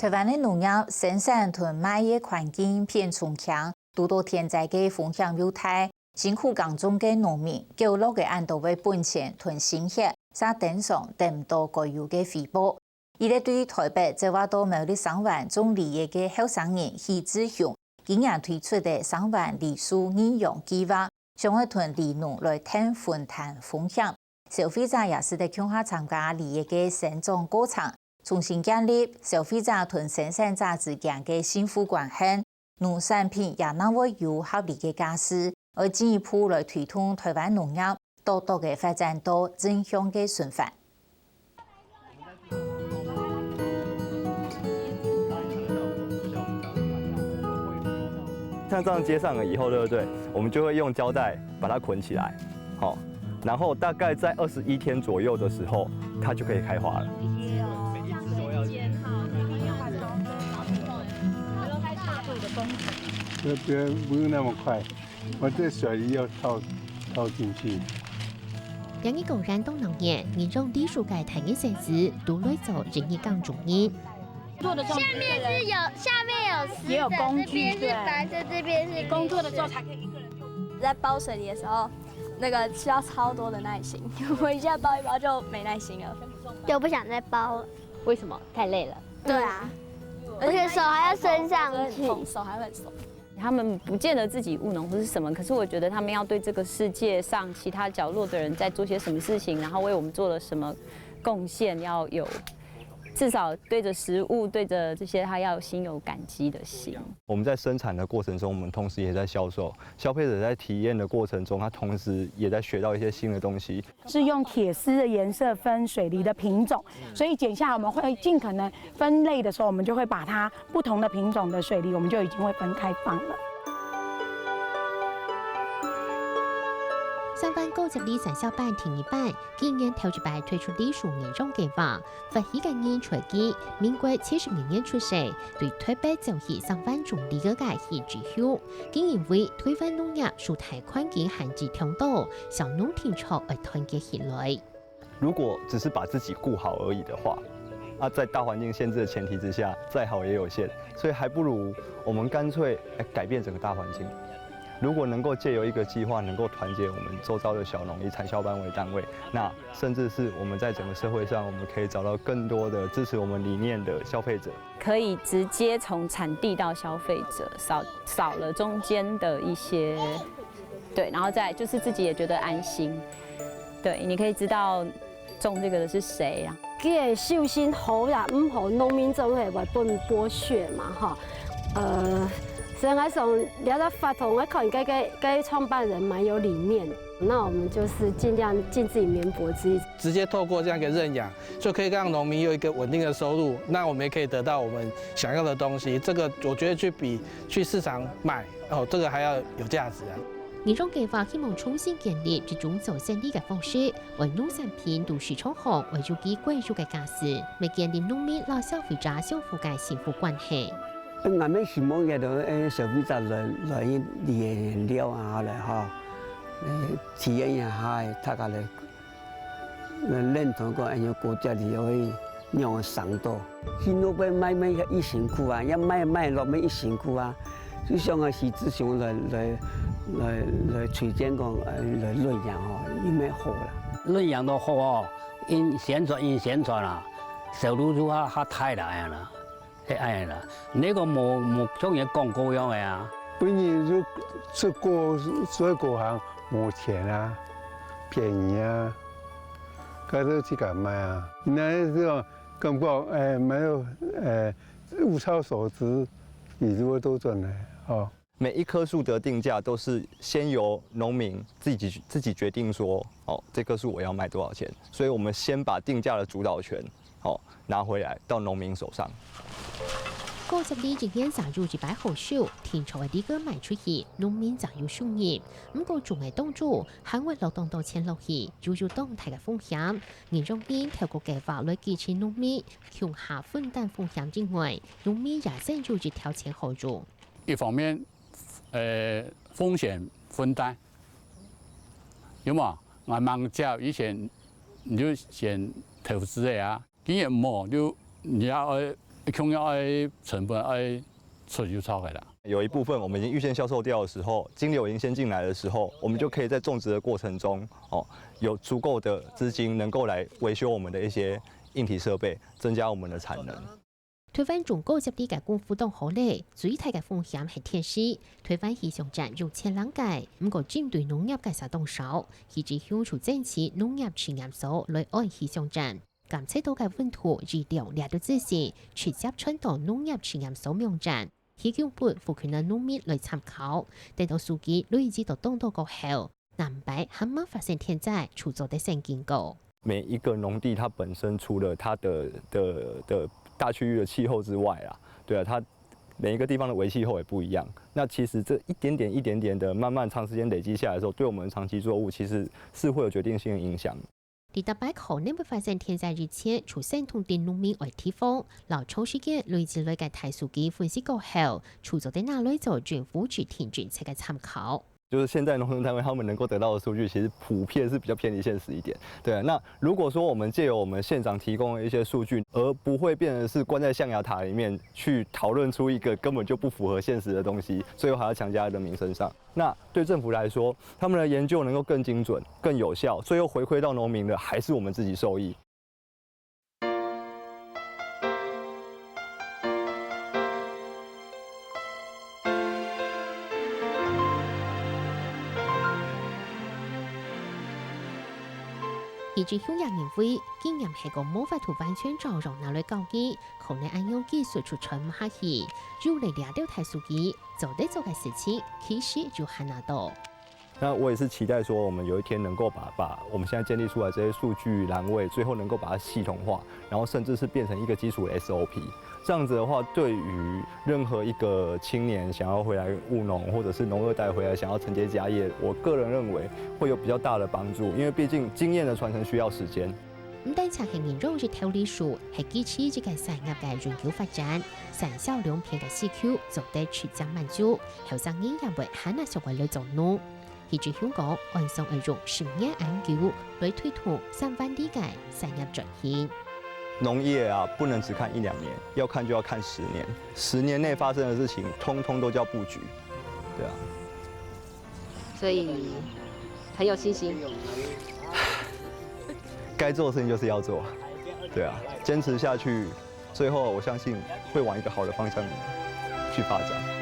台湾的农业生产同卖业环境偏重强，诸多天灾嘅风险又大，辛苦耕种嘅农民，缴落嘅按度为本钱同心血，才等上得唔到该有嘅回报。伊咧对台北这话到某啲3万种利益嘅后生人许志雄，今年推出嘅3万利数应用计划，想要同利农来摊分摊风险。消费者也是在向下参加利益嘅生长过程，重新建立消费者同生产者之间嘅幸福关系。农产品也能会有合理嘅价值，而进一步来推动台湾农业多多嘅发展到正向嘅循环。像这样接上了以后，对不对？我们就会用胶带把它捆起来，好，然后大概在21天左右的时候，它就可以开花了。这边不用那么快，我这水里要套进去。两个工人都农业，你用隶属该台的设置，独来走人一杠主义。下面是有，下面有也有工具，这边是白色，这边是工作的时候才可以一个人就。在包水泥的时候，那个需要超多的耐心，我一下包一包就没耐心了，就不想再包了。为什么？太累了。对啊，而且手还要伸上去，手还会很松。他们不见得自己务农或是什么，可是我觉得他们要对这个世界上其他角落的人在做些什么事情，然后为我们做了什么贡献，要有至少对着食物、对着这些，他要心有感激的心。我们在生产的过程中，我们同时也在销售；消费者在体验的过程中，他同时也在学到一些新的东西。是用铁丝的颜色分水泥的品种，所以剪下来我们会尽可能分类的时候，我们就会把它不同的品种的水泥，我们就已经会分开放了。3万90里产销班停一班，今年头一摆推出隶属年终计划，发起今年初期，民国72年出世，对台北就业3万种里个改系之后，竟然为推翻农业属贷款嘅限制通道，小农田潮而团结起来。如果只是把自己顾好而已的话，在大环境限制的前提之下，再好也有限，所以还不如我们干脆改变整个大环境。如果能够借由一个计划，能够团结我们周遭的小农，以产销班为单位，那甚至是我们在整个社会上，我们可以找到更多的支持我们理念的消费者，可以直接从产地到消费者，少了中间的一些，对，然后再就是自己也觉得安心，对，你可以知道种这个的是谁啊。佢嘅首先好也唔好，农民总係為本剝削嘛，实际上聊到法统，我看该创办人蛮有理念，那我们就是尽量尽自己绵薄之力，直接透过这样一个认养，就可以让农民有一个稳定的收入，那我们也可以得到我们想要的东西。这个我觉得比去市场买这个还要有价值啊。年终计划希望重新建立这种做生意的方式，为农产品都市场行为入基贵入嘅价值，未建立农民老消费者相互嘅幸福关系。我们希望嘅到消费者来理了啊来体验一下，大家来认同个国家里有让上到，现在被买1000块啊，一买落尾1000块啊，就像个是只想来推荐讲来论养有咩好啦？论养都好因宣传啦，收入就较太啦啦。哎啦，那个冇像嘢广告样的啊。本来就这水果行冇钱啊，便宜啊，佢都去敢买啊。那这种感觉没有物超所值，你如果都赚了每一棵树的定价都是先由农民自己决定说，这棵树我要卖多少钱，所以我们先把定价的主导权，拿回来到农民手上。90里今年加入100好手，田潮嘅呢個賣出去，農民就要收益。不過仲係當做肯為勞動到錢落去，要有動態嘅風險。年中邊透過計劃來支持農民向下分擔風險之外，農民也想要一條錢好做。一方面，風險分擔，有冇？我們家以前你就選投資的啊，經驗冇就你要穷药爱成本爱出就超开啦。有一部分我们已经预先销售掉的时候，金流已经先进来的时候，我们就可以在种植的过程中，有足够的资金能够来维修我们的一些硬体设备，增加我们的产能。台灣中高級啲嘅功夫當好咧，最大嘅風險係天時。台灣氣象站用千冷計，唔過針對農業嘅實動手，以至消除政治農業傳染所來按氣象站監測到嘅溫度預料列到指示，直接傳到農業傳染所網站，希望撥附近嘅農民來參考。等到數據累積到東多過後，南北係咪發生天災，出咗啲新警告。每一個農地它本身除了它的大區域的氣候之外啊，對啊，它每一個地方的微氣候也不一樣。那其實這一點點的慢慢長時間累積下來的時候，對我們長期作物其實是會有決定性的影響。第搭擺可能會發生天災之前，出現同啲農民為地方，留長時間累積類嘅大數據分析過後，出咗啲哪類做政府制定政策嘅參考。就是現在農政單位他們能夠得到的數據，其實普遍是比較偏離現實一點。對，那如果說我們借由我們縣長提供的一些數據，而不會變成是關在象牙塔裡面去討論出一個根本就不符合現實的東西，最後還要強加在人民身上。那對政府來說，他們的研究能夠更精準、更有效，最後回饋到農民的還是我們自己受益。以至向人認為，經驗係個冇法度完全照容那類高機，可能按用技術出傳下去，如嚟掠到大數據，做得做嘅事情，其實就很難多。那我也是期待說，我們有一天能夠把我們現在建立出來這些數據欄位，最後能夠把它系統化，然後甚至是變成一個基礎的 SOP。這樣子的話，對於任何一個青年想要回來務農，或者是農二代回來想要承接家業，我個人認為會有比較大的幫助，因為畢竟經驗的傳承需要時間。唔單查係研究嘅條例書，係基持這個產業嘅研究發展，產銷兩片嘅需求做得出盡滿足，後生人也會很難成為嚟做農。以至香港按上而用10年研究來推動3萬地嘅產業轉型。農業啊，不能只看1-2年，要看就要看10年。10年內發生的事情，通通都叫布局，對啊。所以很有信心。該做的事情就是要做，對啊，堅持下去，最後我相信會往一個好的方向去發展。